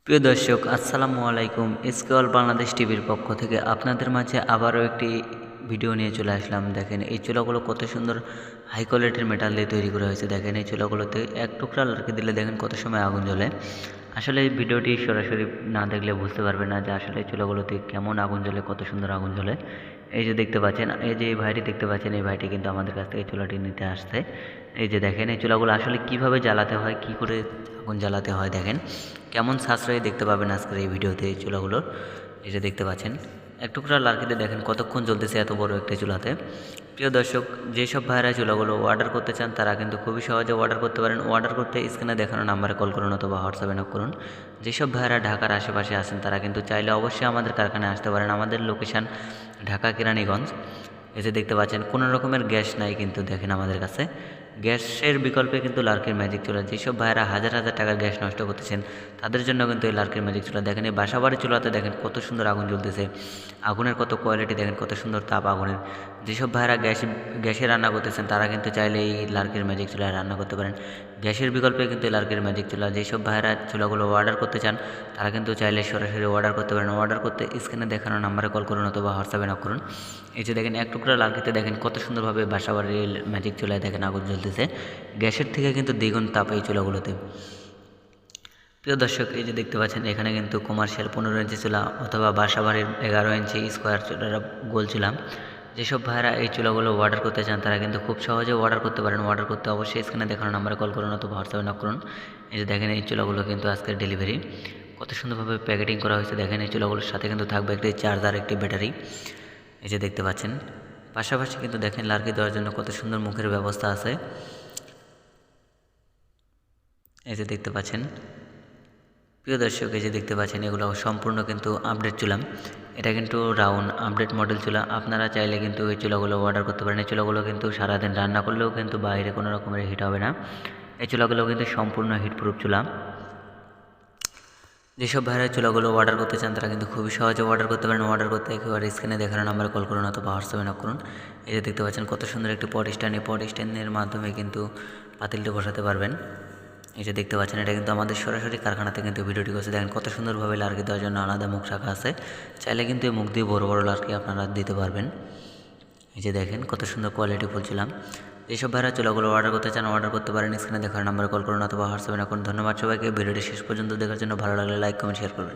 প্রিয় দর্শক আসসালামু আলাইকুম। স্কল বাংলাদেশ টিভির পক্ষ থেকে আপনাদের মাঝে আবারও একটি ভিডিও নিয়ে চলে আসলাম। দেখেন এই চুলাগুলো কত সুন্দর হাই কোয়ালিটির মেটাল দিয়ে তৈরি করা হয়েছে। দেখেন এই চুলাগুলোতে এক টুকরা লাড়কি দিলে দেখেন কত সময় আগুন জ্বলে। আসলে এই ভিডিওটি সরাসরি না দেখলে বুঝতে পারবে না যে আসলে এই চুলাগুলোতে কেমন আগুন জ্বলে, কত সুন্দর আগুন জ্বলে। এই যে দেখতে পাচ্ছেন, এই যে এই ভাইটি দেখতে পাচ্ছেন, এই ভাইটি কিন্তু আমাদের কাছ থেকে চুলাটি নিতে আসছে। এই যে দেখেন এই চুলাগুলো আসলে কিভাবে জ্বালাতে হয়, কি করে আগুন জ্বালাতে হয়, দেখেন কেমন সাশ্রয়ী দেখতে পাবেন আজকের এই ভিডিওতে এই চুলাগুলোর। এই যে দেখতে পাচ্ছেন এক টুকরা লার্কিতে দেখেন কতক্ষণ জ্বলতেছে এত বড় একটা চুলাতে। প্রিয় দর্শক, যেসব ভাইয়েরা চুলাগুলো অর্ডার করতে চান তারা কিন্তু খুবই সহজে অর্ডার করতে পারেন। অর্ডার করতে স্ক্রিনে দেখানো নাম্বারে কল করুন অথবা হোয়াটসঅ্যাপে নক করুন। যেসব ভাইয়েরা ঢাকার আশেপাশে আছেন তারা কিন্তু চাইলে অবশ্যই আমাদের কারখানায় আসতে পারেন। আমাদের লোকেশান ঢাকা কেরানীগঞ্জ। এই যে দেখতে পাচ্ছেন কোনো রকমের গ্যাস নাই কিন্তু দেখেন আমাদের কাছে। গ্যাসের বিকল্পে কিন্তু লার্কির ম্যাজিক চুলা, যেসব ভাইয়েরা হাজার হাজার টাকার গ্যাস নষ্ট করতেছেন তাদের জন্য কিন্তু এই লার্কির ম্যাজিক চুলা। দেখেন এই বাসাবাড়ির চুলাতে দেখেন কত সুন্দর আগুন জ্বলতেছে, আগুনের কত কোয়ালিটি দেখেন, কত সুন্দর তাপ আগুনের। যেসব ভাইয়েরা গ্যাসে রান্না করতেছেন তারা কিন্তু চাইলে এই লার্কির ম্যাজিক চুলায় রান্না করতে পারেন। গ্যাসের বিকল্পে কিন্তু এই লার্কির ম্যাজিক চুলা। যেসব ভাইয়েরা চুলাগুলো অর্ডার করতে চান তারা কিন্তু চাইলে সরাসরি অর্ডার করতে পারেন। অর্ডার করতে স্ক্রিনে দেখানো নাম্বারে কল করুন অথবা হোয়াটসঅ্যাপে নক করুন। এই যে দেখেন এক টুকরা লার্কিতে দেখেন কত সুন্দরভাবে বাসাবাড়ির ম্যাজিক চুলায় দেখেন আগুন জ্বলতেছে। গ্যাসের থেকে কিন্তু দ্বিগুণ তাপ এই চুলাগুলোতে। প্রিয় দর্শক, এই যে দেখতে পাচ্ছেন এখানে কিন্তু কমার্শিয়াল 15 ইঞ্চি চুলা অথবা বাসাবাড়ির 11 ইঞ্চি স্কোয়ার চুলার গোল চুলা। যেসব ভাইয়েরা এই চুলাগুলো অর্ডার করতে চান তারা কিন্তু খুব সহজে অর্ডার করতে পারেন। অর্ডার করতে অবশ্যই স্ক্রিনে দেখানো নাম্বারে কল করুন অথবা হোয়াটসঅ্যাপে নক করুন। এই যে দেখেন এই চুলাগুলো কিন্তু আজকের ডেলিভারি কত সুন্দরভাবে প্যাকেটিং করা হয়েছে। দেখেন এই চুলাগুলোর সাথে কিন্তু থাকবে একটি চার্জার, একটি ব্যাটারি। এই যে দেখতে পাচ্ছেন পাশাপাশি কিন্তু দেখেন লার্কি দেওয়ার জন্য কত সুন্দর মুখের ব্যবস্থা আছে। এই যে দেখতে পাচ্ছেন প্রিয় দর্শক, এই যে দেখতে পাচ্ছেন এগুলো সম্পূর্ণ কিন্তু আপডেট চুলা। এটা কিন্তু রাউন্ড আপডেট মডেল চুলা। আপনারা চাইলে কিন্তু এই চুলাগুলো অর্ডার করতে পারেন। এই চুলাগুলো কিন্তু সারাদিন রান্না করলেও কিন্তু বাইরে কোনো রকমের হিট হবে না। এই চুলাগুলো কিন্তু সম্পূর্ণ হিটপ্রুফ চুলা। যেসব ভাইয়েরা চুলাগুলো অর্ডার করতে চান তারা কিন্তু খুবই সহজে অর্ডার করতে পারেন। অর্ডার করতে একেবারে স্ক্রিনে দেখানো নাম্বারে কল করুন অথবা হোয়াটসঅ্যাপে নক করুন। এই যে দেখতে পাচ্ছেন কত সুন্দর একটি পট স্ট্যান্ড। এই পট স্ট্যান্ডের মাধ্যমে কিন্তু পাতিলটা বসাতে পারবেন। এই যে দেখতে পাচ্ছেন এটা কিন্তু আমাদের সরাসরি কারখানাতে কিন্তু ভিডিওটি করছে। দেখেন কত সুন্দরভাবে লার্কি দেওয়ার জন্য আলাদা মুখ রাখা আছে। চাইলে কিন্তু এই মুখ দিয়ে বড় বড় লার্কি আপনারা দিতে পারবেন। এই যে দেখেন কত সুন্দর কোয়ালিটি বলছিলাম। যেসব ভাইরা চুলাগুলো অর্ডার করতে চান অর্ডার করতে পারেন। স্ক্রিনে দেখার নাম্বারে কল করুন অথবা হোয়াটসঅ্যাপে রাখুন। ধন্যবাদ সবাইকে ভিডিওটি শেষ পর্যন্ত দেখার জন্য। ভালো লাগলে লাইক, কমেন্ট, শেয়ার করবেন।